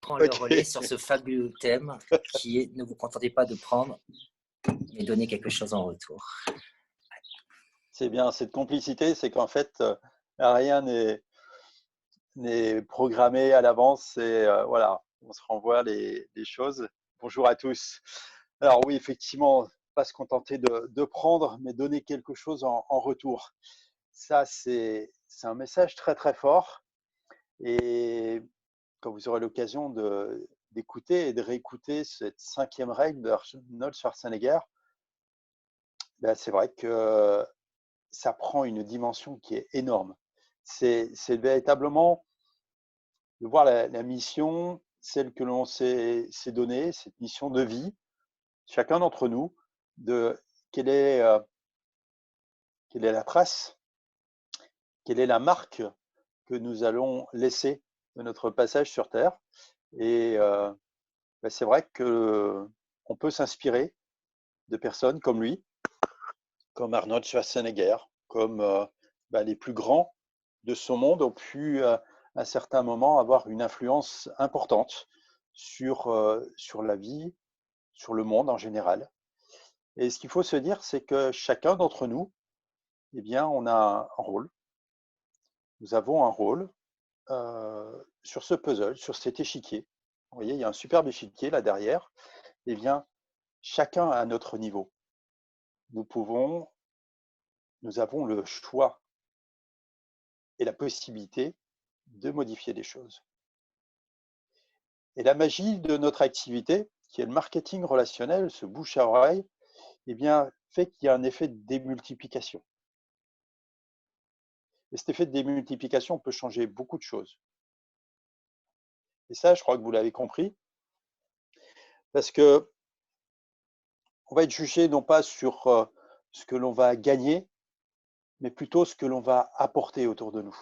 prends le relais Ok, sur ce fabuleux thème qui est ne vous contentez pas de prendre, mais donnez quelque chose en retour. c'est bien. Cette complicité, c'est qu'en fait, rien n'est programmé à l'avance. Et voilà, on se renvoie les choses. Bonjour à tous. Alors oui, effectivement, pas se contenter de prendre, mais donner quelque chose en retour. Ça, c'est un message très très fort. Et quand vous aurez l'occasion d'écouter et de réécouter cette 5e règle d'Arnold Schwarzenegger, ben c'est vrai que ça prend une dimension qui est énorme. C'est véritablement de voir la mission, celle que l'on s'est donnée, cette mission de vie, chacun d'entre nous, de quelle est, quelle est la trace, quelle est la marque que nous allons laisser de notre passage sur Terre. Et ben c'est vrai qu'on peut s'inspirer de personnes comme lui, comme Arnold Schwarzenegger, comme ben les plus grands de ce monde ont pu à un certain moment avoir une influence importante sur la vie, sur le monde en général. Et ce qu'il faut se dire, c'est que chacun d'entre nous, eh bien, on a un rôle. Nous avons un rôle sur ce puzzle, sur cet échiquier. Vous voyez, il y a un superbe échiquier là derrière. Eh bien, chacun à notre niveau, nous avons le choix et la possibilité de modifier des choses. Et la magie de notre activité, qui est le marketing relationnel, ce bouche à oreille, eh bien, fait qu'il y a un effet de démultiplication. Et cet effet de démultiplication peut changer beaucoup de choses. Et ça, je crois que vous l'avez compris, parce que on va être jugé non pas sur ce que l'on va gagner, mais plutôt ce que l'on va apporter autour de nous.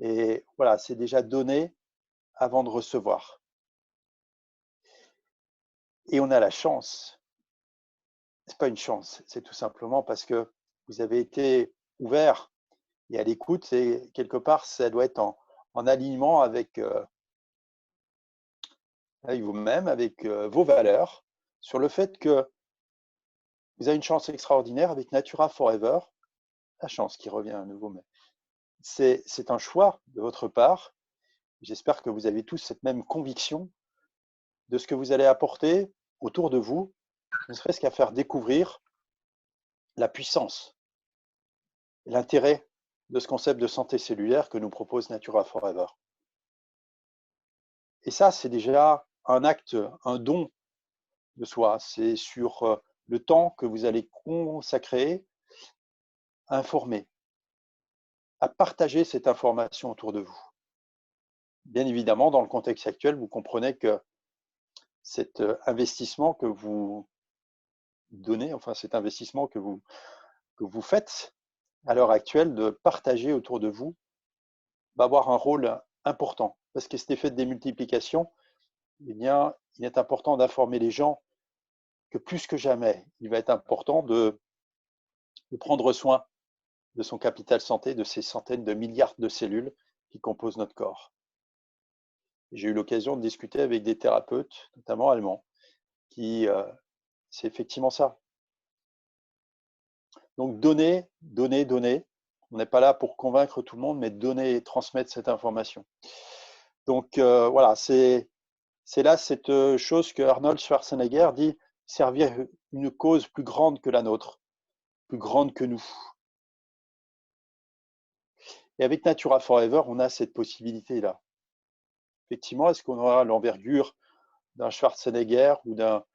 Et voilà, c'est déjà donné avant de recevoir. Et on a la chance, c'est pas une chance, c'est tout simplement parce que vous avez été ouvert et à l'écoute, et quelque part, ça doit être en alignement avec vous-même, avec vos valeurs, sur le fait que vous avez une chance extraordinaire avec Natura Forever, la chance qui revient à nouveau, mais c'est un choix de votre part. J'espère que vous avez tous cette même conviction de ce que vous allez apporter autour de vous, ne serait-ce qu'à faire découvrir la puissance, l'intérêt de ce concept de santé cellulaire que nous propose Natura Forever. Et ça, c'est déjà un acte, un don de soi. C'est sur le temps que vous allez consacrer à informer, à partager cette information autour de vous. Bien évidemment, dans le contexte actuel, vous comprenez que cet investissement que vous donnez, enfin cet investissement que vous faites à l'heure actuelle de partager autour de vous, va avoir un rôle important. Parce que cet effet de démultiplication, eh bien, il est important d'informer les gens que plus que jamais, il va être important de prendre soin de son capital santé, de ces centaines de milliards de cellules qui composent notre corps. J'ai eu l'occasion de discuter avec des thérapeutes, notamment allemands, qui, c'est effectivement ça. Donc donner, donner, donner. On n'est pas là pour convaincre tout le monde, mais donner et transmettre cette information. Donc voilà, c'est là cette chose que Arnold Schwarzenegger dit, servir une cause plus grande que la nôtre, plus grande que nous. Et avec Natura Forever, on a cette possibilité-là. Effectivement, est-ce qu'on aura l'envergure d'un Schwarzenegger ou d'un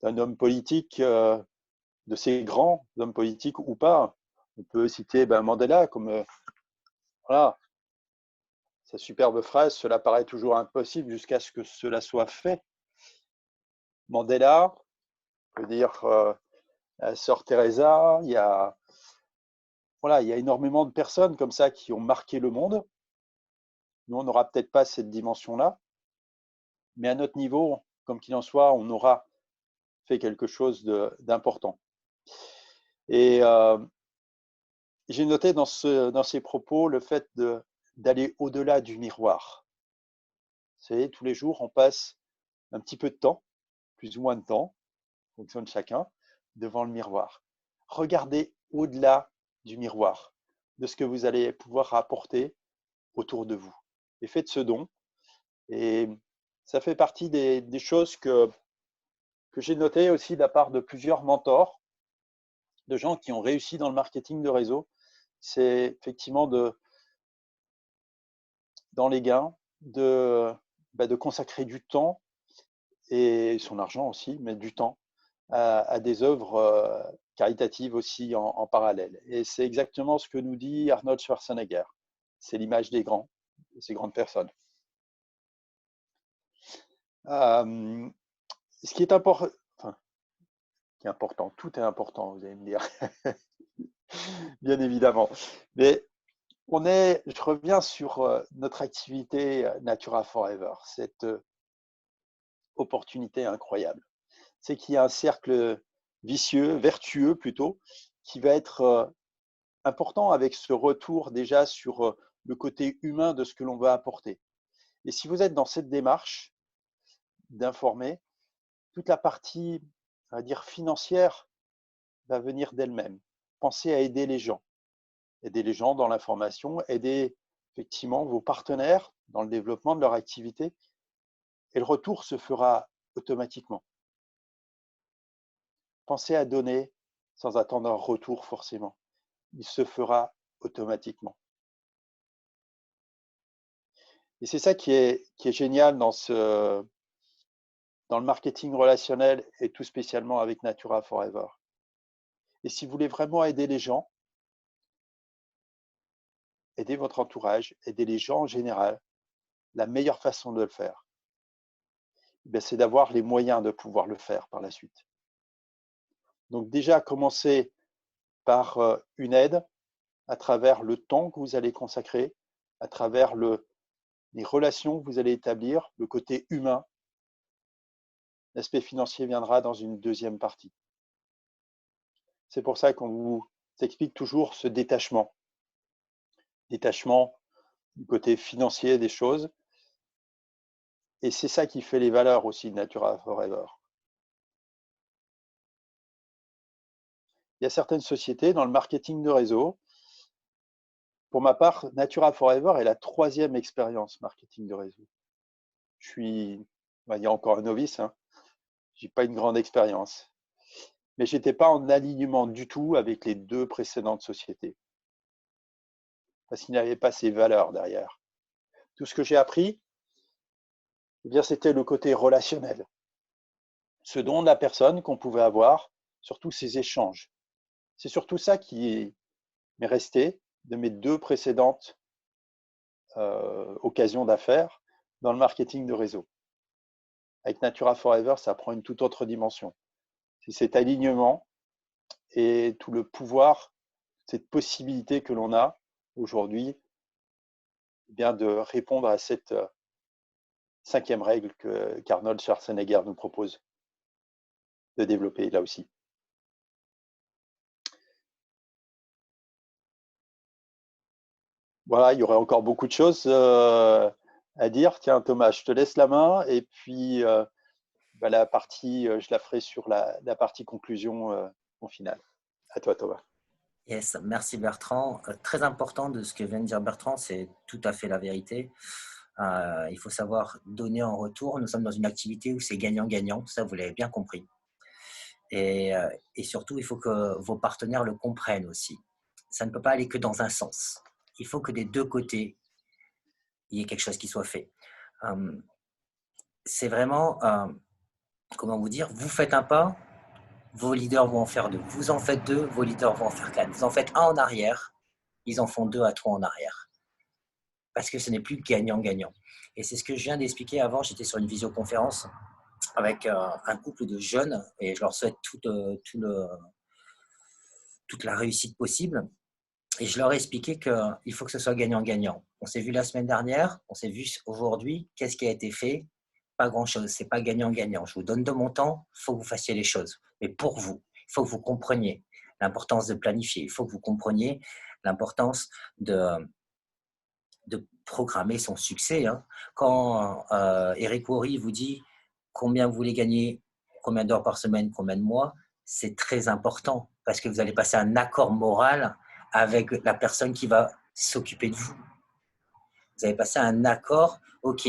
homme politique, de ces grands hommes politiques ou pas? On peut citer Mandela comme voilà, sa superbe phrase, cela paraît toujours impossible jusqu'à ce que cela soit fait. Mandela, on peut dire la sœur Teresa, voilà, il y a énormément de personnes comme ça qui ont marqué le monde. Nous, on n'aura peut-être pas cette dimension-là, mais à notre niveau, comme qu'il en soit, on aura fait quelque chose d'important. Et j'ai noté dans ces propos le fait d'aller au-delà du miroir. savez, tous les jours, on passe un petit peu de temps, plus ou moins de temps, en fonction de chacun, devant le miroir. Regardez au-delà du miroir, de ce que vous allez pouvoir apporter autour de vous. Et faites ce don. Et ça fait partie des choses que j'ai notées aussi de la part de plusieurs mentors, de gens qui ont réussi dans le marketing de réseau. C'est effectivement dans les gains, de consacrer du temps et son argent aussi, mais du temps à des œuvres caritatives aussi en parallèle. Et c'est exactement ce que nous dit Arnold Schwarzenegger. C'est l'image des grands, de ces grandes personnes. Ce qui est important, tout est important, vous allez me dire, bien évidemment. Mais je reviens sur notre activité Natura Forever, cette opportunité incroyable. C'est qu'il y a un cercle vicieux, vertueux plutôt, qui va être important avec ce retour déjà sur le côté humain de ce que l'on va apporter. Et si vous êtes dans cette démarche d'informer, toute la partie, on va dire, financière va venir d'elle-même. Pensez à aider les gens dans l'information, aider effectivement vos partenaires dans le développement de leur activité, et le retour se fera automatiquement. Pensez à donner sans attendre un retour forcément. Il se fera automatiquement. Et c'est ça qui est génial dans le marketing relationnel et tout spécialement avec Natura Forever. Et si vous voulez vraiment aider les gens, aider votre entourage, aider les gens en général, la meilleure façon de le faire, c'est d'avoir les moyens de pouvoir le faire par la suite. Donc déjà, commencez par une aide à travers le temps que vous allez consacrer, à travers les relations que vous allez établir, le côté humain. L'aspect financier viendra dans une deuxième partie. C'est pour ça qu'on vous explique toujours ce détachement du côté financier des choses. Et c'est ça qui fait les valeurs aussi de Natura Forever. Il y a certaines sociétés dans le marketing de réseau. Pour ma part, Natura Forever est la 3e expérience marketing de réseau. Je suis, on va dire, encore un novice. Je n'ai pas une grande expérience. Mais je n'étais pas en alignement du tout avec les 2 précédentes sociétés. Parce qu'il n'y avait pas ces valeurs derrière. Tout ce que j'ai appris, c'était le côté relationnel. Ce don de la personne qu'on pouvait avoir, surtout ces échanges. C'est surtout ça qui m'est resté de mes 2 précédentes occasions d'affaires dans le marketing de réseau. Avec Natura Forever, ça prend une toute autre dimension. C'est cet alignement et tout le pouvoir, cette possibilité que l'on a aujourd'hui de répondre à cette 5e règle qu'Arnold Schwarzenegger nous propose de développer là aussi. Voilà, il y aurait encore beaucoup de choses à dire. Tiens, Thomas, je te laisse la main et puis la partie, je la ferai sur la partie conclusion au final. À toi, Thomas. Yes, merci Bertrand. Très important de ce que vient de dire Bertrand, c'est tout à fait la vérité. Il faut savoir donner en retour. Nous sommes dans une activité où c'est gagnant-gagnant, ça vous l'avez bien compris. Et surtout, il faut que vos partenaires le comprennent aussi. Ça ne peut pas aller que dans un sens. Il faut que des 2 côtés, il y ait quelque chose qui soit fait. C'est vraiment, comment vous dire, vous faites un pas, vos leaders vont en faire 2. Vous en faites 2, vos leaders vont en faire 4. Vous en faites 1 en arrière, ils en font 2 à 3 en arrière. Parce que ce n'est plus gagnant-gagnant. Et c'est ce que je viens d'expliquer avant. J'étais sur une visioconférence avec un couple de jeunes et je leur souhaite toute la réussite possible. Et je leur ai expliqué qu'il faut que ce soit gagnant-gagnant. On s'est vu la semaine dernière, on s'est vu aujourd'hui. Qu'est-ce qui a été fait? Pas grand-chose. Ce n'est pas gagnant-gagnant. Je vous donne de mon temps, il faut que vous fassiez les choses. Mais pour vous, il faut que vous compreniez l'importance de planifier. Il faut que vous compreniez l'importance de programmer son succès, hein. Quand Eric Worre vous dit combien vous voulez gagner, combien d'heures par semaine, combien de mois, c'est très important parce que vous allez passer un accord moral avec la personne qui va s'occuper de vous. Vous avez passé un accord, ok,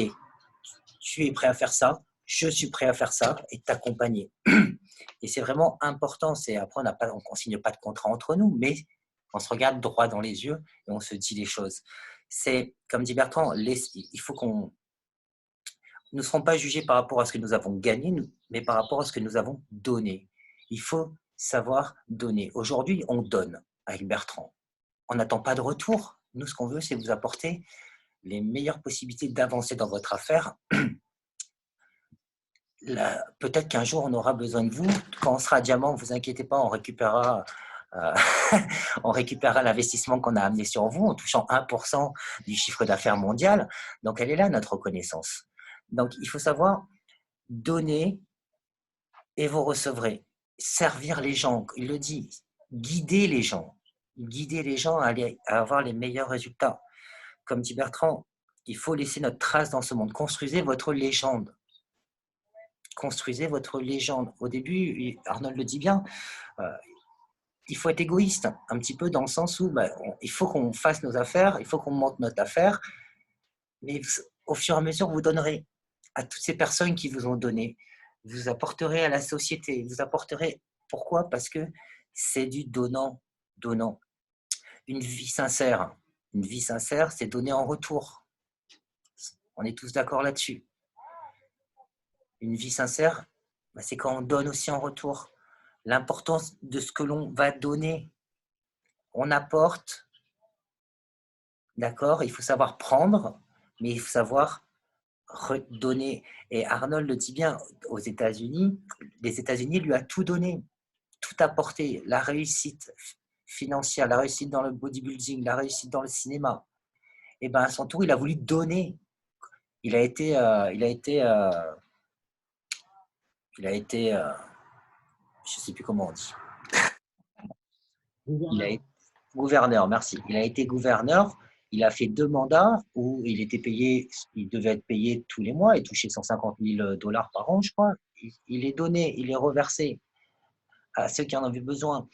tu es prêt à faire ça, je suis prêt à faire ça et t'accompagner. Et c'est vraiment important. Après, on ne signe pas de contrat entre nous, mais on se regarde droit dans les yeux et on se dit les choses. C'est, comme dit Bertrand, il faut qu'on ne serons pas jugés par rapport à ce que nous avons gagné, mais par rapport à ce que nous avons donné. Il faut savoir donner. Aujourd'hui, on donne avec Bertrand. On n'attend pas de retour. Nous, ce qu'on veut, c'est vous apporter les meilleures possibilités d'avancer dans votre affaire. Peut-être qu'un jour, on aura besoin de vous. Quand on sera diamant, ne vous inquiétez pas, on récupérera, euh, on récupérera l'investissement qu'on a amené sur vous en touchant 1% du chiffre d'affaires mondial. Donc, elle est là, notre reconnaissance. Donc, il faut savoir donner et vous recevrez. Servir les gens, il le dit, guider les gens à avoir les meilleurs résultats. Comme dit Bertrand, il faut laisser notre trace dans ce monde. Construisez votre légende. Construisez votre légende. Au début, Arnold le dit bien, il faut être égoïste, un petit peu dans le sens où il faut qu'on fasse nos affaires, il faut qu'on monte notre affaire, mais au fur et à mesure, vous donnerez à toutes ces personnes qui vous ont donné. Vous apporterez à la société, vous apporterez. Pourquoi? Parce que c'est du donnant. Une vie sincère, c'est donner en retour. On est tous d'accord là-dessus. Une vie sincère, c'est quand on donne aussi en retour. L'importance de ce que l'on va donner. On apporte, d'accord? Il faut savoir prendre, mais il faut savoir redonner. Et Arnold le dit bien, aux États-Unis, les États-Unis lui a tout donné, tout apporté, la réussite financière, la réussite dans le bodybuilding, la réussite dans le cinéma. Et à son tour, il a voulu donner. Il a été, je sais plus comment on dit. Il a été gouverneur, merci. Il a été gouverneur. Il a fait 2 mandats où il devait être payé tous les mois et toucher 150 000 $ par an, je crois. Il est donné, il est reversé à ceux qui en avaient besoin.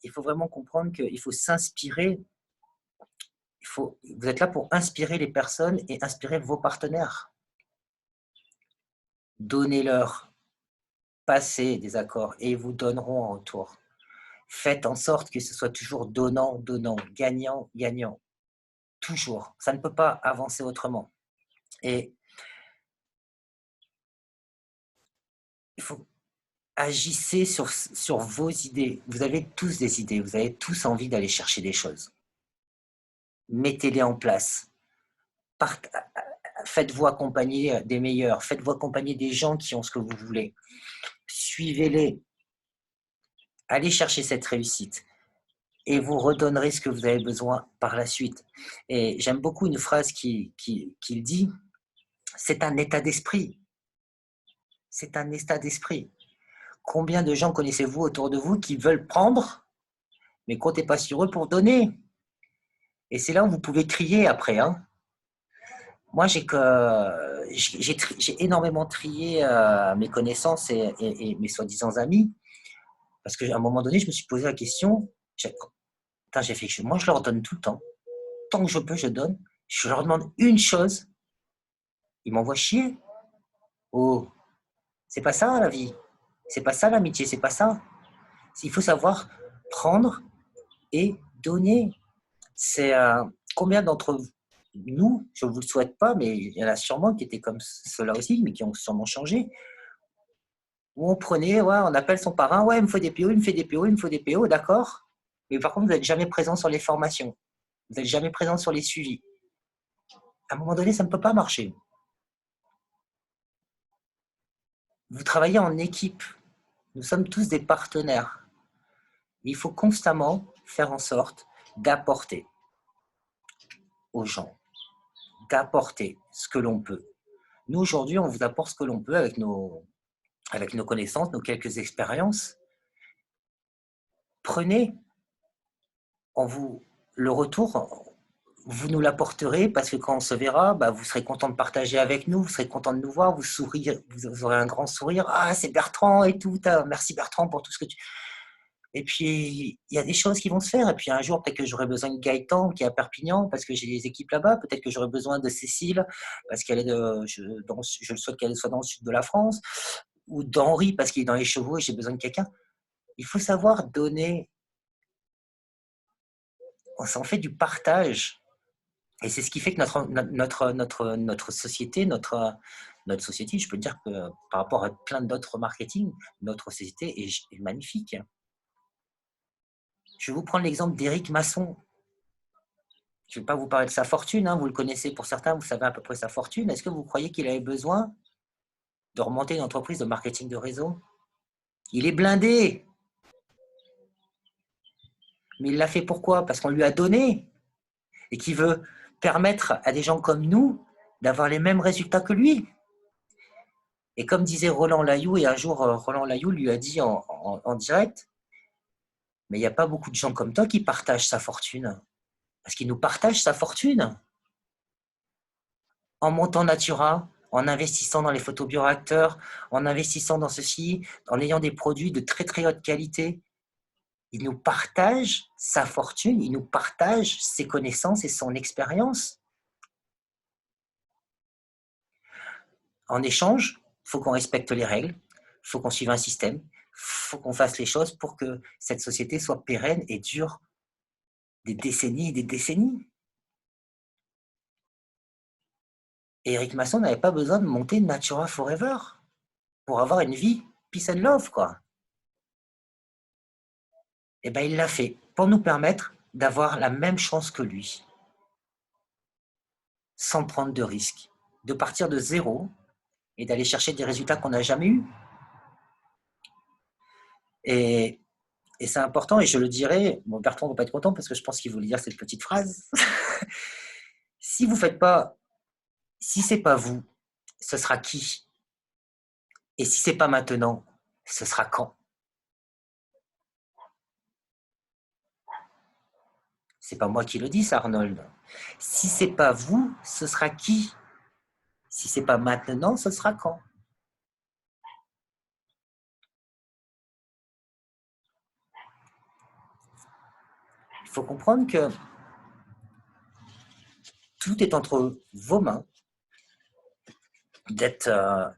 Il faut vraiment comprendre qu'il faut s'inspirer. Vous êtes là pour inspirer les personnes et inspirer vos partenaires. Donnez-leur, passez des accords et ils vous donneront en retour. Faites en sorte que ce soit toujours donnant, gagnant, gagnant. Toujours. Ça ne peut pas avancer autrement. Et il faut agissez sur vos idées. Vous avez tous des idées, vous avez tous envie d'aller chercher des choses. Mettez-les en place. Faites-vous accompagner des meilleurs, faites-vous accompagner des gens qui ont ce que vous voulez. Suivez-les. Allez chercher cette réussite et vous redonnerez ce que vous avez besoin par la suite. Et j'aime beaucoup une phrase qu'il dit, c'est un état d'esprit. C'est un état d'esprit. Combien de gens connaissez-vous autour de vous qui veulent prendre, mais comptez pas sur eux pour donner? Et c'est là où vous pouvez trier après. Hein. Moi, j'ai énormément trié mes connaissances et mes soi-disant amis, parce qu'à un moment donné, je me suis posé la question, moi, je leur donne tout le temps. Tant que je peux, je donne. Je leur demande une chose, ils m'envoient chier. Oh, c'est pas ça la vie. C'est pas ça l'amitié, c'est pas ça. Il faut savoir prendre et donner. C'est combien d'entre nous, je ne vous le souhaite pas, mais il y en a sûrement qui étaient comme cela aussi, mais qui ont sûrement changé. Où on prenait, on appelle son parrain, il me faut des PO, il me fait des PO, il me faut des PO, d'accord. Mais par contre, vous n'êtes jamais présent sur les formations. Vous n'êtes jamais présent sur les suivis. À un moment donné, ça ne peut pas marcher. Vous travaillez en équipe. Nous sommes tous des partenaires. Il faut constamment faire en sorte d'apporter aux gens, d'apporter ce que l'on peut. Nous, aujourd'hui, on vous apporte ce que l'on peut avec nos connaissances, nos quelques expériences. Prenez le retour, vous nous l'apporterez parce que quand on se verra, bah, vous serez content de partager avec nous, vous serez content de nous voir, vous aurez un grand sourire. Ah, c'est Bertrand et tout. Merci Bertrand pour tout ce que tu. Et puis, il y a des choses qui vont se faire. Et puis, un jour, peut-être que j'aurai besoin de Gaëtan, qui est à Perpignan, parce que j'ai des équipes là-bas. Peut-être que j'aurai besoin de Cécile, parce qu'elle est je le souhaite qu'elle soit dans le sud de la France. Ou d'Henri, parce qu'il est dans les chevaux et j'ai besoin de quelqu'un. Il faut savoir donner. On s'en fait du partage. Et c'est ce qui fait que notre société, notre société, je peux dire que par rapport à plein d'autres marketing, notre société est magnifique. Je vais vous prendre l'exemple d'Éric Masson. Je ne vais pas vous parler de sa fortune, hein, vous le connaissez pour certains, vous savez à peu près sa fortune. Est-ce que vous croyez qu'il avait besoin de remonter une entreprise de marketing de réseau? Il est blindé. Mais il l'a fait pourquoi? Parce qu'on lui a donné et qu'il veut permettre à des gens comme nous d'avoir les mêmes résultats que lui. Et comme disait Roland Layoux, et un jour Roland Layoux lui a dit en direct, mais il n'y a pas beaucoup de gens comme toi qui partagent sa fortune. Parce qu'il nous partage sa fortune. En montant Natura, en investissant dans les photobioréacteurs, en investissant dans ceci, en ayant des produits de très très haute qualité. Il nous partage sa fortune, il nous partage ses connaissances et son expérience. En échange, il faut qu'on respecte les règles, il faut qu'on suive un système, il faut qu'on fasse les choses pour que cette société soit pérenne et dure des décennies et des décennies. Et Eric Masson n'avait pas besoin de monter Natura Forever pour avoir une vie peace and love, quoi. Et bien, il l'a fait pour nous permettre d'avoir la même chance que lui, sans prendre de risques, de partir de zéro et d'aller chercher des résultats qu'on n'a jamais eus. Et c'est important, et je le dirai, bon, Bertrand ne va pas être content parce que je pense qu'il voulait dire cette petite phrase. Si vous faites pas, si c'est pas vous, ce sera qui? Et si c'est pas maintenant, ce sera quand? C'est pas moi qui le dis, ça, Arnold. Si c'est pas vous, ce sera qui? Si c'est pas maintenant, ce sera quand? Il faut comprendre que tout est entre vos mains, d'être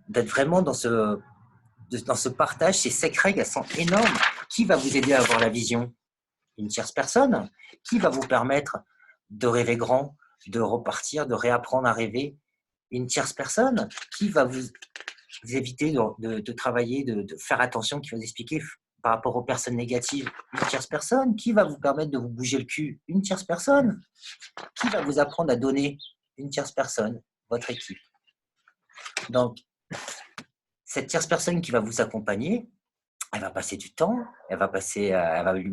vraiment dans ce partage. Ces 5 règles, elles sont énormes. Qui va vous aider à avoir la vision? Une tierce personne. Qui va vous permettre de rêver grand, de repartir, de réapprendre à rêver? Une tierce personne. Qui va vous éviter de travailler, de faire attention, qui va vous expliquer par rapport aux personnes négatives? Une tierce personne. Qui va vous permettre de vous bouger le cul? Une tierce personne. Qui va vous apprendre à donner? Une tierce personne. Votre équipe. Donc, cette tierce personne qui va vous accompagner, elle va passer du temps, elle va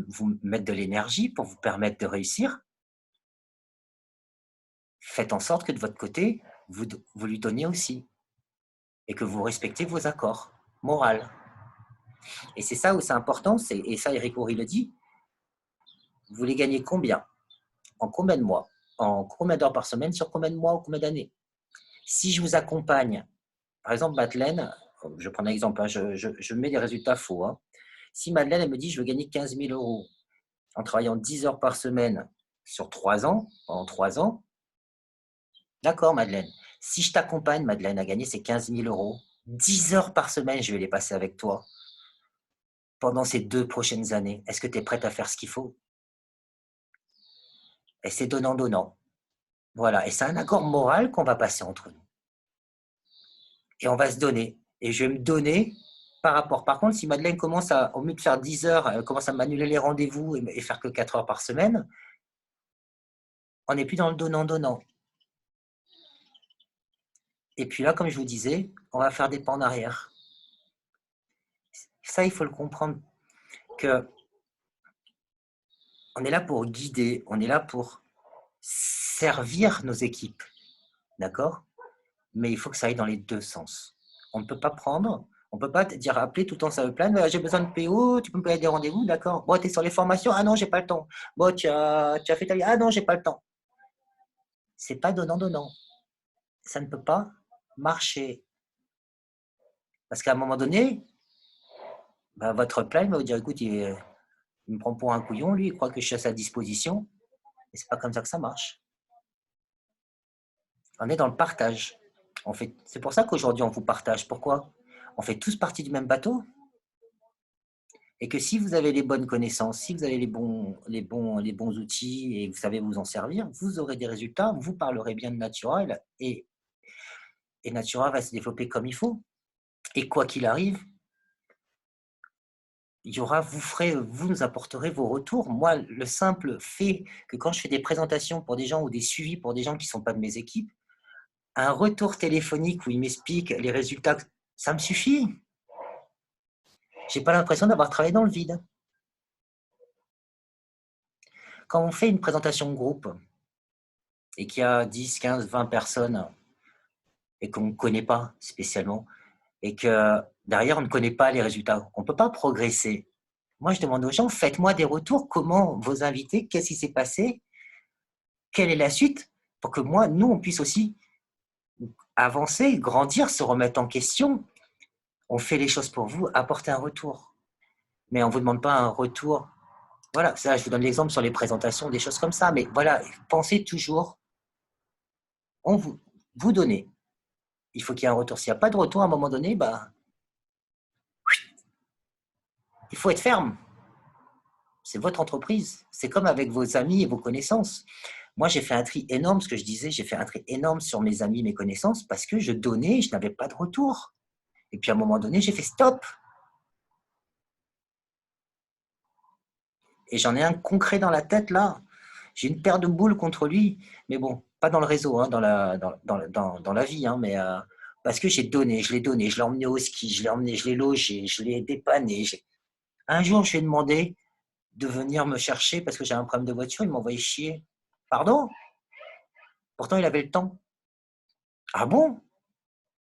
vous mettre de l'énergie pour vous permettre de réussir. Faites en sorte que de votre côté, vous lui donniez aussi et que vous respectez vos accords moraux. Et c'est ça où c'est important, et ça Eric Horry le dit, vous voulez gagner combien? En combien de mois? En combien d'heures par semaine? Sur combien de mois ou combien d'années? Si je vous accompagne, par exemple Madeleine, je prends un exemple, hein, je mets des résultats faux. Hein. Si Madeleine elle me dit je veux gagner 15 000 euros en travaillant 10 heures par semaine sur 3 ans, pendant 3 ans, d'accord Madeleine. Si je t'accompagne Madeleine à gagner ces 15 000 euros, 10 heures par semaine, je vais les passer avec toi pendant ces 2 prochaines années. Est-ce que tu es prête à faire ce qu'il faut? Et c'est donnant-donnant. Voilà, et c'est un accord moral qu'on va passer entre nous. Et on va se donner. Et je vais me donner par rapport. Par contre, si Madeleine commence au lieu de faire 10 heures, elle commence à m'annuler les rendez-vous et faire que 4 heures par semaine, on n'est plus dans le donnant-donnant. Et puis là, comme je vous disais, on va faire des pas en arrière. Ça, il faut le comprendre, que on est là pour guider, on est là pour servir nos équipes, d'accord? Mais il faut que ça aille dans les deux sens. On ne peut pas prendre, on ne peut pas te dire, appeler tout le temps ça me plaît, j'ai besoin de PO, tu peux me payer des rendez-vous, d'accord? Bon, tu es sur les formations, ah non, j'ai pas le temps. Bon, tu as fait ta vie, ah non, j'ai pas le temps. C'est pas donnant-donnant. Ça ne peut pas marcher. Parce qu'à un moment donné, bah, votre plan va vous dire, écoute, il me prend pour un couillon, lui, il croit que je suis à sa disposition. Et c'est pas comme ça que ça marche. On est dans le partage. C'est pour ça qu'aujourd'hui, on vous partage. Pourquoi? On fait tous partie du même bateau. Et que si vous avez les bonnes connaissances, si vous avez les bons outils et que vous savez vous en servir, vous aurez des résultats, vous parlerez bien de Natura et Natura va se développer comme il faut. Et quoi qu'il arrive, il y aura, vous nous apporterez vos retours. Moi, le simple fait que quand je fais des présentations pour des gens ou des suivis pour des gens qui ne sont pas de mes équipes, un retour téléphonique où ils m'expliquent les résultats, ça me suffit. Je n'ai pas l'impression d'avoir travaillé dans le vide. Quand on fait une présentation de groupe et qu'il y a 10, 15, 20 personnes et qu'on ne connaît pas spécialement et que derrière, on ne connaît pas les résultats, on ne peut pas progresser. Moi, je demande aux gens, faites-moi des retours, comment vos invités, qu'est-ce qui s'est passé, quelle est la suite, pour que nous, on puisse aussi avancer, grandir, se remettre en question. On fait les choses pour vous, apporter un retour. Mais on ne vous demande pas un retour. Voilà, ça, je vous donne l'exemple sur les présentations, des choses comme ça. Mais voilà, pensez toujours, vous donnez. Il faut qu'il y ait un retour. S'il n'y a pas de retour à un moment donné, bah, il faut être ferme. C'est votre entreprise. C'est comme avec vos amis et vos connaissances. Moi, j'ai fait un tri énorme, ce que je disais, j'ai fait un tri énorme sur mes amis, mes connaissances, parce que je donnais, je n'avais pas de retour. Et puis à un moment donné, j'ai fait stop. Et j'en ai un concret dans la tête là. J'ai une paire de boules contre lui, mais bon, pas dans le réseau, hein, dans la vie, hein, mais parce que j'ai donné, je l'ai emmené au ski, je l'ai emmené, je l'ai logé, je l'ai dépanné. Un jour, je lui ai demandé de venir me chercher parce que j'ai un problème de voiture, il m'a envoyé chier. Pardon? Pourtant, il avait le temps. Ah bon?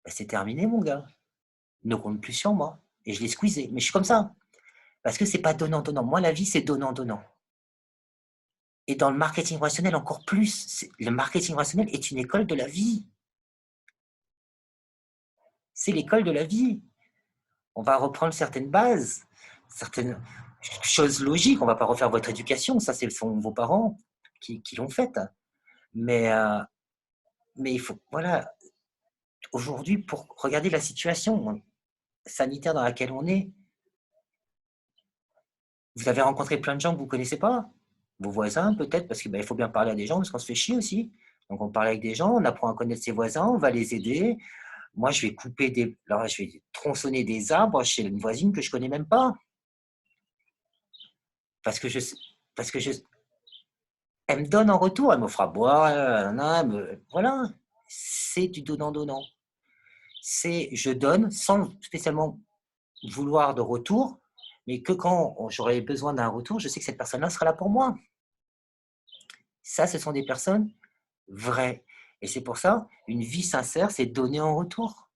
Ben, c'est terminé, mon gars. Ne compte plus sur moi. Et je l'ai squeezé. Mais je suis comme ça. Parce que c'est pas donnant-donnant. Moi, la vie, c'est donnant-donnant. Et dans le marketing relationnel, encore plus. Le marketing relationnel est une école de la vie. C'est l'école de la vie. On va reprendre certaines bases, certaines choses logiques. On ne va pas refaire votre éducation. Ça, ce sont vos parents qui l'ont faite. Mais il faut, voilà, aujourd'hui, pour regarder la situation sanitaire dans laquelle on est, vous avez rencontré plein de gens que vous ne connaissez pas, vos voisins peut-être, parce qu'il il faut bien parler à des gens, parce qu'on se fait chier aussi. Donc on parle avec des gens, on apprend à connaître ses voisins, on va les aider. Moi, je vais je vais tronçonner des arbres chez une voisine que je ne connais même pas. Parce que elle me donne en retour, elle me fera boire, voilà. C'est du donnant-donnant. Je donne sans spécialement vouloir de retour, mais que quand j'aurai besoin d'un retour, je sais que cette personne-là sera là pour moi. Ça, ce sont des personnes vraies. Et c'est pour ça, une vie sincère, c'est donner en retour.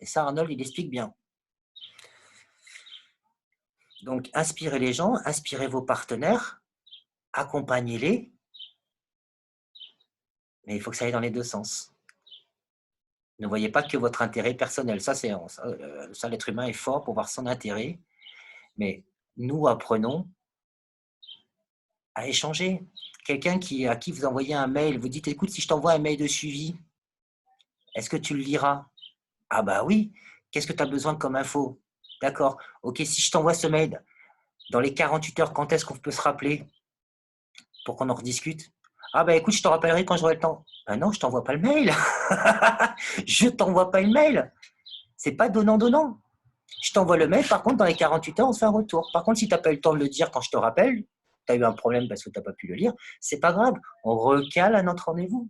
Et ça, Arnold, il explique bien. Donc, inspirez les gens, inspirez vos partenaires, accompagnez-les, mais il faut que ça aille dans les deux sens. Ne voyez pas que votre intérêt personnel. Ça, l'être humain est fort pour voir son intérêt, mais nous apprenons à échanger. Quelqu'un à qui vous envoyez un mail, vous dites, écoute, si je t'envoie un mail de suivi, est-ce que tu le liras? Ah bah oui, qu'est-ce que tu as besoin comme info? D'accord, ok, si je t'envoie ce mail, dans les 48 heures, quand est-ce qu'on peut se rappeler pour qu'on en rediscute? Ah bah écoute, je te rappellerai quand j'aurai le temps. Ben non, je t'envoie pas le mail. Je t'envoie pas le mail. C'est pas donnant-donnant. Je t'envoie le mail, par contre, dans les 48 heures, on se fait un retour. Par contre, si tu n'as pas eu le temps de le dire quand je te rappelle, tu as eu un problème parce que tu n'as pas pu le lire, c'est pas grave. On recale à notre rendez-vous.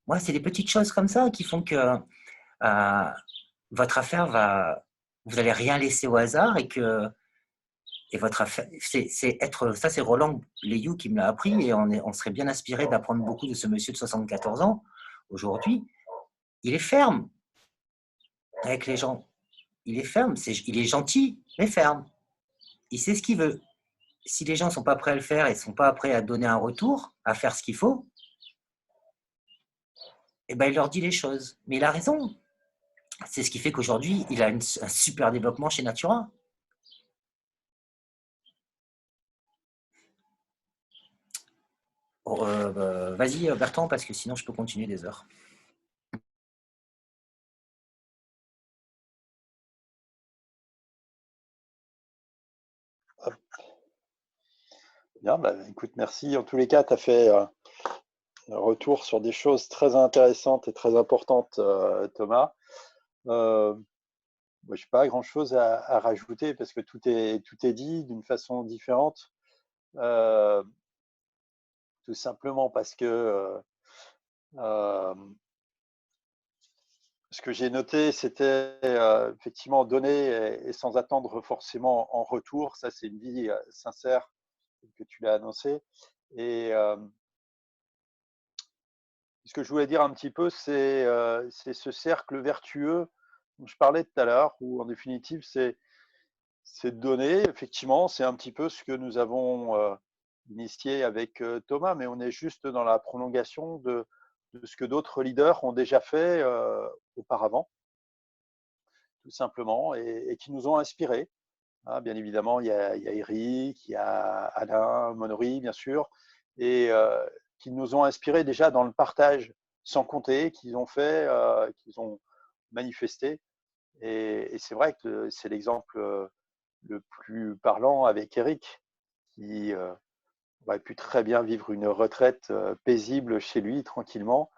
Moi, c'est des petites choses comme ça qui font que votre affaire vous n'allez rien laisser au hasard et votre affaire, ça c'est Roland Leyou qui me l'a appris et on serait bien inspiré d'apprendre beaucoup de ce monsieur de 74 ans aujourd'hui. Il est ferme avec les gens. Il est ferme, il est gentil, mais ferme. Il sait ce qu'il veut. si les gens ne sont pas prêts à le faire et ne sont pas prêts à donner un retour, à faire ce qu'il faut, eh ben, il leur dit les choses. Mais il a raison. C'est ce qui fait qu'aujourd'hui, il a un super développement chez Natura. Vas-y, Bertrand, parce que sinon, je peux continuer des heures. Bien, bah, écoute, merci. En tous les cas, tu as fait un retour sur des choses très intéressantes et très importantes, Thomas. Moi, je n'ai pas grand-chose à rajouter parce que tout est dit d'une façon différente. Tout simplement parce que ce que j'ai noté, c'était effectivement donner et sans attendre forcément en retour. Ça, c'est une vie sincère que tu l'as annoncé. Et ce que je voulais dire un petit peu, c'est ce cercle vertueux dont je parlais tout à l'heure, où en définitive, c'est de donner. Effectivement, c'est un petit peu ce que nous avons initié avec Thomas, mais on est juste dans la prolongation de ce que d'autres leaders ont déjà fait auparavant, tout simplement, et qui nous ont inspirés. Hein, bien évidemment, il y a Eric, il y a Alain, Monory, bien sûr, et qui nous ont inspirés déjà dans le partage sans compter, qu'ils ont fait, qu'ils ont manifesté. Et c'est vrai que c'est l'exemple le plus parlant avec Eric, qui aurait pu très bien vivre une retraite paisible chez lui, tranquillement,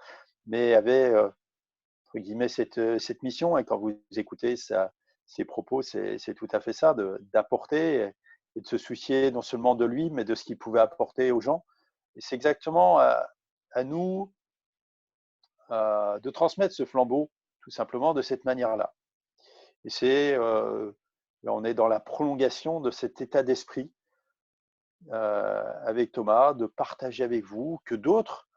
mais avait, entre guillemets, cette mission. Et quand vous écoutez ses propos, c'est tout à fait ça, d'apporter et de se soucier non seulement de lui, mais de ce qu'il pouvait apporter aux gens. Et c'est exactement à nous de transmettre ce flambeau, tout simplement, de cette manière-là. Et on est dans la prolongation de cet état d'esprit avec Thomas, de partager avec vous, que d'autres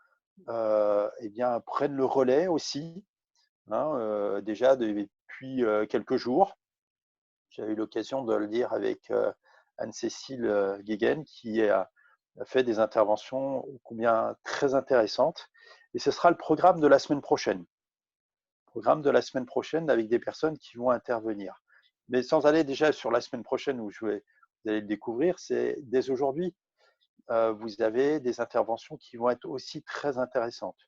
eh bien, prennent le relais aussi, hein, déjà depuis quelques jours. J'ai eu l'occasion de le dire avec Anne-Cécile Guéguen, qui a fait des interventions ô combien très intéressantes. Et ce sera le programme de la semaine prochaine. Programme de la semaine prochaine avec des personnes qui vont intervenir. Mais sans aller déjà sur la semaine prochaine où vous allez le découvrir, c'est dès aujourd'hui. Vous avez des interventions qui vont être aussi très intéressantes.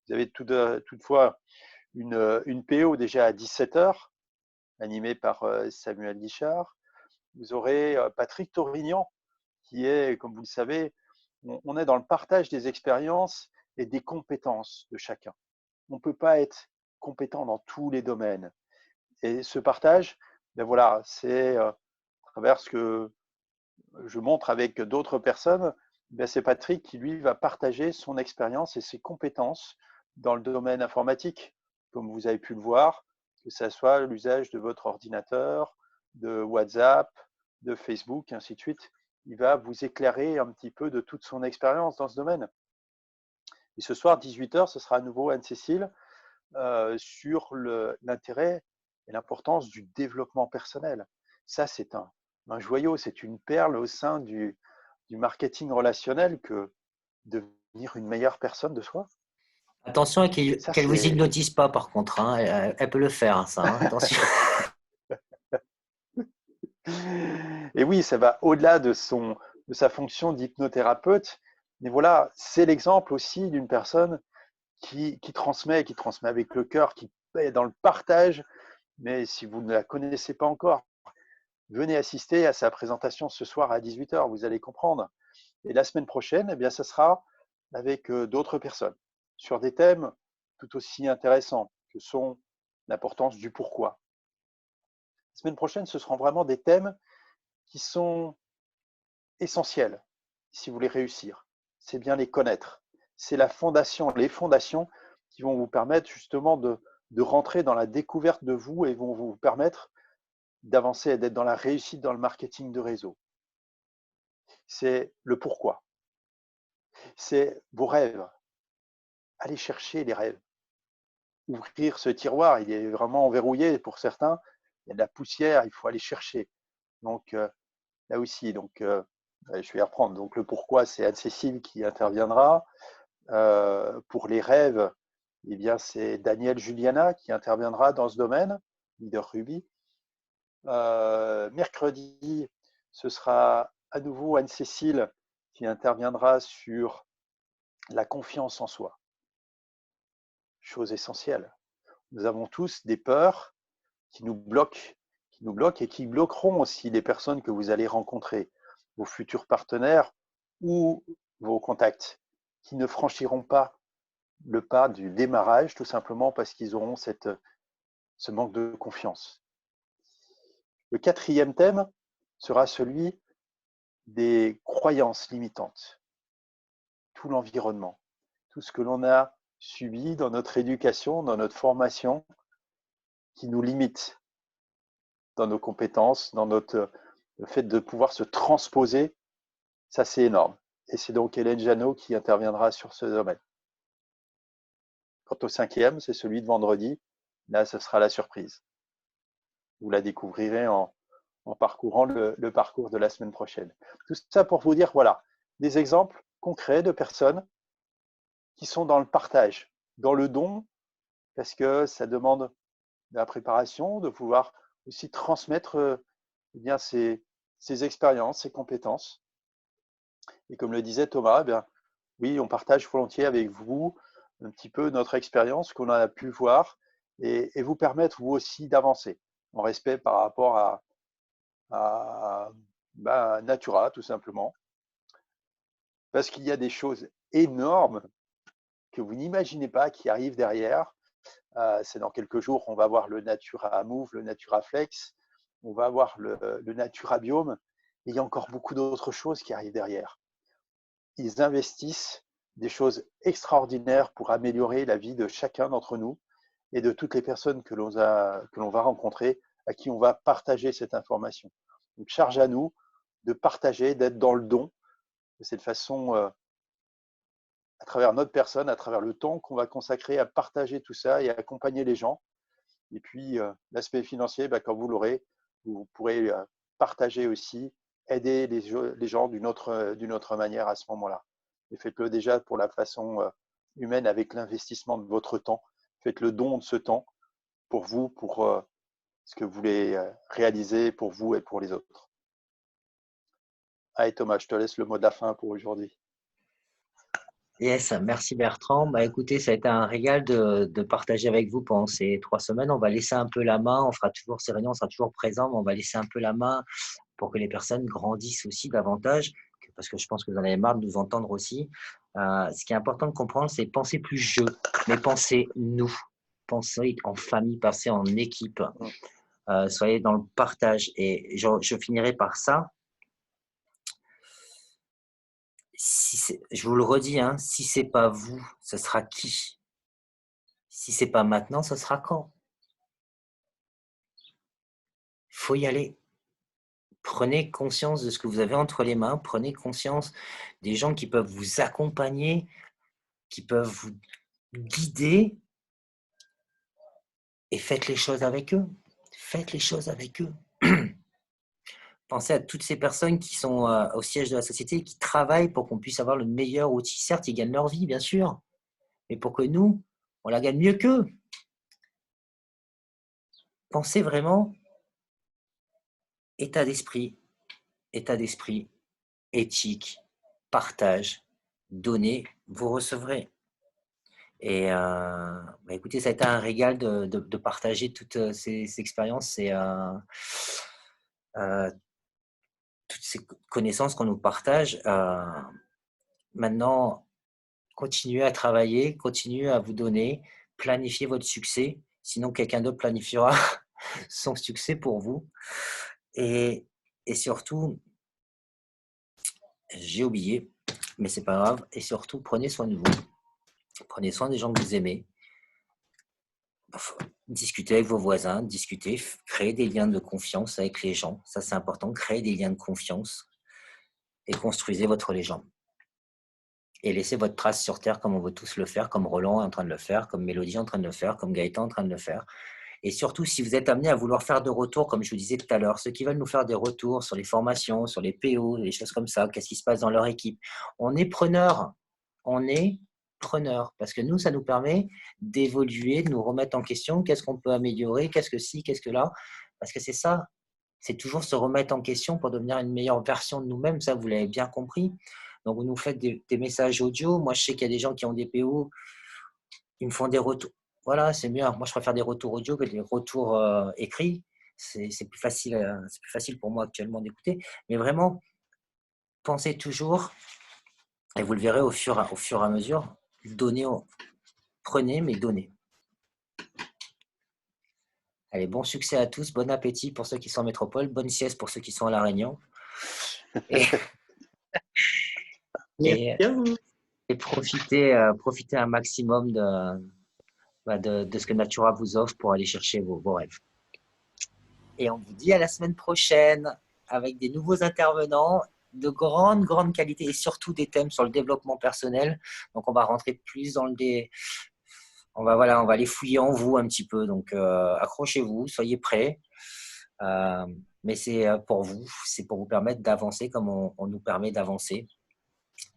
Vous avez toutefois une PO déjà à 17h, animée par Samuel Guichard. Vous aurez Patrick Torignan, qui est, comme vous le savez, on est dans le partage des expériences et des compétences de chacun. On ne peut pas être compétent dans tous les domaines. Et ce partage, ben voilà, c'est à travers ce que je montre avec d'autres personnes, ben c'est Patrick qui, lui, va partager son expérience et ses compétences dans le domaine informatique, comme vous avez pu le voir, que ce soit l'usage de votre ordinateur, de WhatsApp, de Facebook, ainsi de suite. Il va vous éclairer un petit peu de toute son expérience dans ce domaine. Et ce soir, 18h, ce sera à nouveau Anne-Cécile sur l'intérêt et l'importance du développement personnel. Ça, c'est un joyau, c'est une perle au sein du marketing relationnel que devenir une meilleure personne de soi. Attention Ça, qu'elle vous c'est. hypnotise pas, par contre. Hein. Elle peut le faire, hein, ça. Hein. Attention. Et oui, ça va au-delà de sa fonction d'hypnothérapeute. Mais voilà, c'est l'exemple aussi d'une personne qui transmet avec le cœur, qui est dans le partage. Mais si vous ne la connaissez pas encore, venez assister à sa présentation ce soir à 18h, vous allez comprendre. Et la semaine prochaine, eh bien, ça sera avec d'autres personnes sur des thèmes tout aussi intéressants que sont l'importance du pourquoi. La semaine prochaine, ce seront vraiment des thèmes qui sont essentiels si vous voulez réussir. C'est bien les connaître. C'est la fondation, les fondations qui vont vous permettre justement de rentrer dans la découverte de vous et vont vous permettre d'avancer et d'être dans la réussite dans le marketing de réseau. C'est le pourquoi. C'est vos rêves. Allez chercher les rêves. Ouvrir ce tiroir, il est vraiment verrouillé pour certains. Il y a de la poussière, il faut aller chercher. Donc là aussi, Je vais reprendre. Donc, le pourquoi, c'est Anne-Cécile qui interviendra. Pour les rêves, eh bien, c'est Daniel Juliana qui interviendra dans ce domaine, leader Ruby. Mercredi, ce sera à nouveau Anne-Cécile qui interviendra sur la confiance en soi. Chose essentielle. Nous avons tous des peurs qui nous bloquent et qui bloqueront aussi les personnes que vous allez rencontrer, vos futurs partenaires ou vos contacts, qui ne franchiront pas le pas du démarrage, tout simplement parce qu'ils auront ce manque de confiance. Le quatrième thème sera celui des croyances limitantes, tout l'environnement, tout ce que l'on a subi dans notre éducation, dans notre formation, qui nous limite dans nos compétences, dans le fait de pouvoir se transposer. Ça, c'est énorme. Et c'est donc Hélène Janot qui interviendra sur ce domaine. Quant au cinquième, c'est celui de vendredi. Là, ce sera la surprise. Vous la découvrirez en parcourant le parcours de la semaine prochaine. Tout ça pour vous dire, voilà, des exemples concrets de personnes qui sont dans le partage, dans le don, parce que ça demande de la préparation, de pouvoir aussi transmettre eh bien, ces expériences, ces compétences. Et comme le disait Thomas, eh bien, oui, on partage volontiers avec vous un petit peu notre expérience qu'on a pu voir et vous permettre vous aussi d'avancer en respect par rapport à Natura, tout simplement. Parce qu'il y a des choses énormes que vous n'imaginez pas qui arrivent derrière. C'est dans quelques jours, on va voir le Natura Move, le Natura Flex, on va voir le Natura Biome, et il y a encore beaucoup d'autres choses qui arrivent derrière. Ils investissent des choses extraordinaires pour améliorer la vie de chacun d'entre nous et de toutes les personnes que l'on va rencontrer, à qui on va partager cette information. Donc, charge à nous de partager, d'être dans le don, de cette façon, à travers notre personne, à travers le temps qu'on va consacrer à partager tout ça et à accompagner les gens. Et puis, l'aspect financier, quand vous l'aurez, vous pourrez partager aussi, aider les gens d'une autre manière à ce moment-là. Et faites-le déjà pour la façon humaine avec l'investissement de votre temps. Faites le don de ce temps pour vous, pour ce que vous voulez réaliser pour vous et pour les autres. Allez Thomas, je te laisse le mot de la fin pour aujourd'hui. Yes, merci Bertrand. Bah, écoutez, ça a été un régal de partager avec vous pendant ces 3 semaines. On va laisser un peu la main, on fera toujours ces réunions, on sera toujours présent, mais on va laisser un peu la main pour que les personnes grandissent aussi davantage, parce que je pense que vous en avez marre de nous entendre aussi. Ce qui est important de comprendre, c'est penser plus je, mais penser nous, penser en famille, penser en équipe, soyez dans le partage. Et je finirai par ça. Je vous le redis, hein, si c'est pas vous, ce sera qui? Si c'est pas maintenant, ce sera quand? Il faut y aller. Prenez conscience de ce que vous avez entre les mains, prenez conscience des gens qui peuvent vous accompagner, qui peuvent vous guider et faites les choses avec eux. Faites les choses avec eux. Pensez à toutes ces personnes qui sont au siège de la société et qui travaillent pour qu'on puisse avoir le meilleur outil. Certes, ils gagnent leur vie, bien sûr, mais pour que nous, on la gagne mieux qu'eux. Pensez vraiment état d'esprit, éthique, partage, donnez, vous recevrez. Et écoutez, ça a été un régal de partager toutes ces expériences et toutes ces connaissances qu'on nous partage. Maintenant, continuez à travailler, continuez à vous donner, planifiez votre succès, sinon quelqu'un d'autre planifiera son succès pour vous. Et surtout, j'ai oublié, mais c'est pas grave, et surtout, prenez soin de vous. Prenez soin des gens que vous aimez. Discutez avec vos voisins, discutez, créez des liens de confiance avec les gens. Ça, c'est important. Créez des liens de confiance et construisez votre légende. Et laissez votre trace sur Terre comme on veut tous le faire, comme Roland est en train de le faire, comme Mélodie est en train de le faire, comme Gaëtan est en train de le faire. Et surtout, si vous êtes amené à vouloir faire de retours, comme je vous disais tout à l'heure, ceux qui veulent nous faire des retours sur les formations, sur les PO, les choses comme ça, qu'est-ce qui se passe dans leur équipe, on est preneur. On est preneur. Parce que nous, ça nous permet d'évoluer, de nous remettre en question. Qu'est-ce qu'on peut améliorer? Qu'est-ce que ci? Qu'est-ce que là? Parce que c'est ça. C'est toujours se remettre en question pour devenir une meilleure version de nous-mêmes. Ça, vous l'avez bien compris. Donc, vous nous faites des messages audio. Moi, je sais qu'il y a des gens qui ont des PO. Ils me font des retours. Voilà, c'est mieux. Moi, je préfère des retours audio que des retours écrits. C'est plus facile pour moi actuellement d'écouter. Mais vraiment, pensez toujours, et vous le verrez au fur et à mesure, donnez, prenez, mais donnez. Allez, bon succès à tous, bon appétit pour ceux qui sont en métropole, bonne sieste pour ceux qui sont à La Réunion. Et, et, et profitez un maximum de ce que Natura vous offre pour aller chercher vos rêves. Et on vous dit à la semaine prochaine avec des nouveaux intervenants de grande qualité et surtout des thèmes sur le développement personnel. Donc, on va rentrer plus dans on va aller fouiller en vous un petit peu. Donc, accrochez-vous, soyez prêts. Mais c'est pour vous, c'est pour vous permettre d'avancer comme on nous permet d'avancer.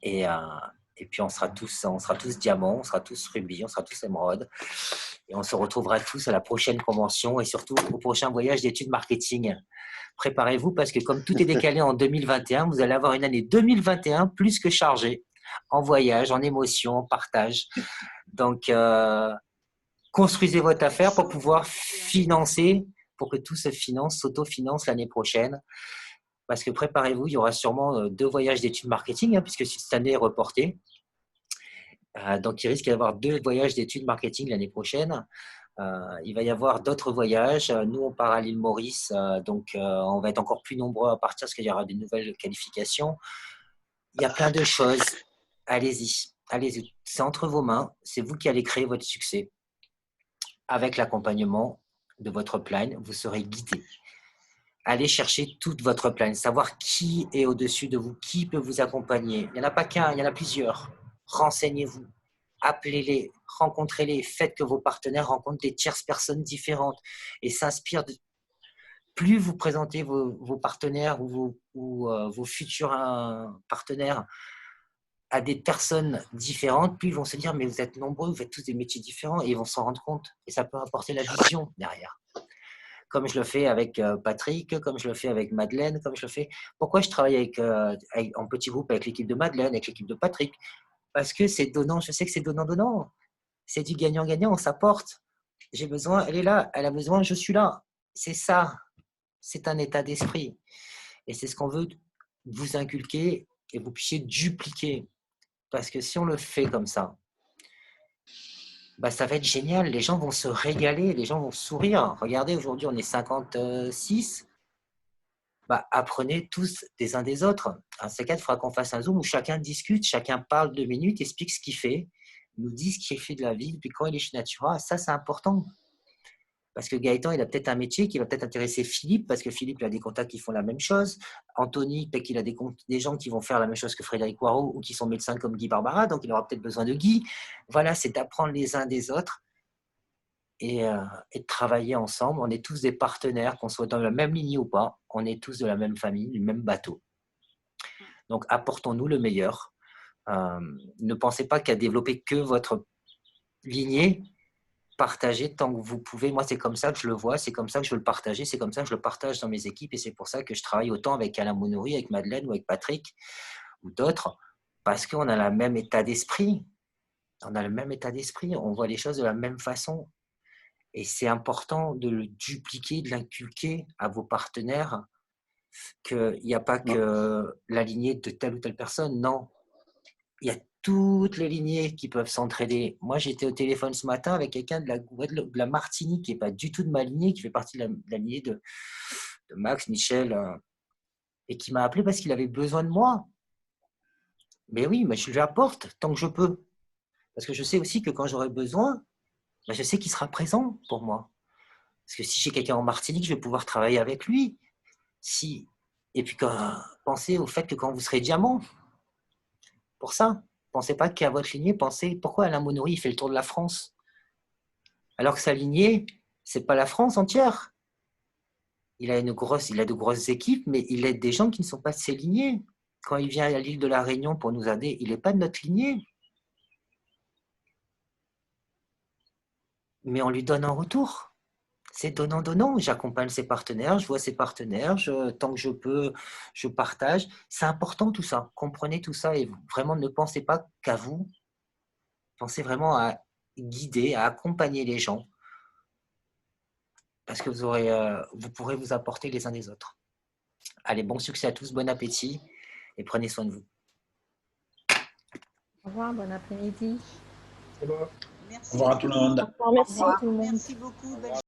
Et puis, on sera tous diamants, on sera tous rubis, on sera tous émeraudes. Et on se retrouvera tous à la prochaine convention et surtout au prochain voyage d'études marketing. Préparez-vous parce que comme tout est décalé en 2021, vous allez avoir une année 2021 plus que chargée en voyage, en émotions, en partage. Donc, construisez votre affaire pour pouvoir financer, pour que tout se finance, s'autofinance l'année prochaine. Parce que préparez-vous, il y aura sûrement 2 voyages d'études marketing, puisque cette année est reportée. Donc, il risque d'y avoir 2 voyages d'études marketing l'année prochaine. Il va y avoir d'autres voyages. Nous, on part à l'île Maurice, donc on va être encore plus nombreux à partir parce qu'il y aura des nouvelles qualifications. Il y a plein de choses. Allez-y, allez-y. C'est entre vos mains. C'est vous qui allez créer votre succès. Avec l'accompagnement de votre plan, vous serez guidé. Allez chercher toute votre plan, savoir qui est au-dessus de vous, qui peut vous accompagner. Il n'y en a pas qu'un, il y en a plusieurs. Renseignez-vous, appelez-les, rencontrez-les, faites que vos partenaires rencontrent des tierces personnes différentes et s'inspirent de... Plus vous présentez vos partenaires ou vos futurs partenaires à des personnes différentes, plus ils vont se dire mais vous êtes nombreux, vous faites tous des métiers différents et ils vont s'en rendre compte et ça peut apporter la vision derrière. Comme je le fais avec Patrick, comme je le fais avec Madeleine, comme je le fais... Pourquoi je travaille en petit groupe avec l'équipe de Madeleine, avec l'équipe de Patrick? Parce que c'est donnant, je sais que c'est donnant-donnant. C'est du gagnant-gagnant, on s'apporte. J'ai besoin, elle est là, elle a besoin, je suis là. C'est ça, c'est un état d'esprit. Et c'est ce qu'on veut vous inculquer et vous puissiez dupliquer. Parce que si on le fait comme ça, ça va être génial. Les gens vont se régaler, les gens vont sourire. Regardez, aujourd'hui, on est 56. Apprenez tous des uns des autres. Un C4, il faudra qu'on fasse un Zoom où chacun discute, chacun parle 2 minutes, explique ce qu'il fait, nous dit ce qu'il fait de la vie, depuis quand il est chez Natura. Ça, c'est important. Parce que Gaëtan, il a peut-être un métier qui va peut-être intéresser Philippe, parce que Philippe il a des contacts qui font la même chose. Anthony, peut-être qu'il a des gens qui vont faire la même chose que Frédéric Poirot ou qui sont médecins comme Guy Barbara, donc il aura peut-être besoin de Guy. Voilà, c'est d'apprendre les uns des autres et de travailler ensemble. On est tous des partenaires, qu'on soit dans la même ligne ou pas. On est tous de la même famille, du même bateau. Donc, apportons-nous le meilleur. Ne pensez pas qu'à développer que votre lignée, partagez tant que vous pouvez. Moi, c'est comme ça que je le vois, c'est comme ça que je veux le partager, c'est comme ça que je le partage dans mes équipes et c'est pour ça que je travaille autant avec Alain Monouri, avec Madeleine ou avec Patrick ou d'autres, parce qu'on a le même état d'esprit. On a le même état d'esprit, on voit les choses de la même façon. Et c'est important de le dupliquer, de l'inculquer à vos partenaires, qu'il n'y a pas que la lignée de telle ou telle personne. Non, il y a toutes les lignées qui peuvent s'entraider. Moi, j'étais au téléphone ce matin avec quelqu'un de la Martinique, qui n'est pas du tout de ma lignée, qui fait partie de la lignée de Max, Michel, et qui m'a appelé parce qu'il avait besoin de moi. Mais oui, mais je lui apporte tant que je peux. Parce que je sais aussi que quand j'aurai besoin, je sais qu'il sera présent pour moi. Parce que si j'ai quelqu'un en Martinique, je vais pouvoir travailler avec lui. Et puis, pensez au fait que quand vous serez diamant, pour ça, pensez pas qu'à votre lignée, pensez pourquoi Alain Monouri il fait le tour de la France alors que sa lignée, C'est pas la France entière. Il a de grosses équipes, mais il aide des gens qui ne sont pas de ses lignées. Quand il vient à l'île de la Réunion pour nous aider, il n'est pas de notre lignée. Mais on lui donne en retour. C'est donnant-donnant. J'accompagne ses partenaires, je vois ses partenaires, tant que je peux, je partage. C'est important tout ça. Comprenez tout ça et vraiment ne pensez pas qu'à vous. Pensez vraiment à guider, à accompagner les gens parce que vous pourrez vous apporter les uns des autres. Allez, bon succès à tous, bon appétit et prenez soin de vous. Au revoir, bon après-midi. Au Merci. revoir à tout le monde. Au revoir, merci Au revoir. tout le monde. Merci beaucoup. Belle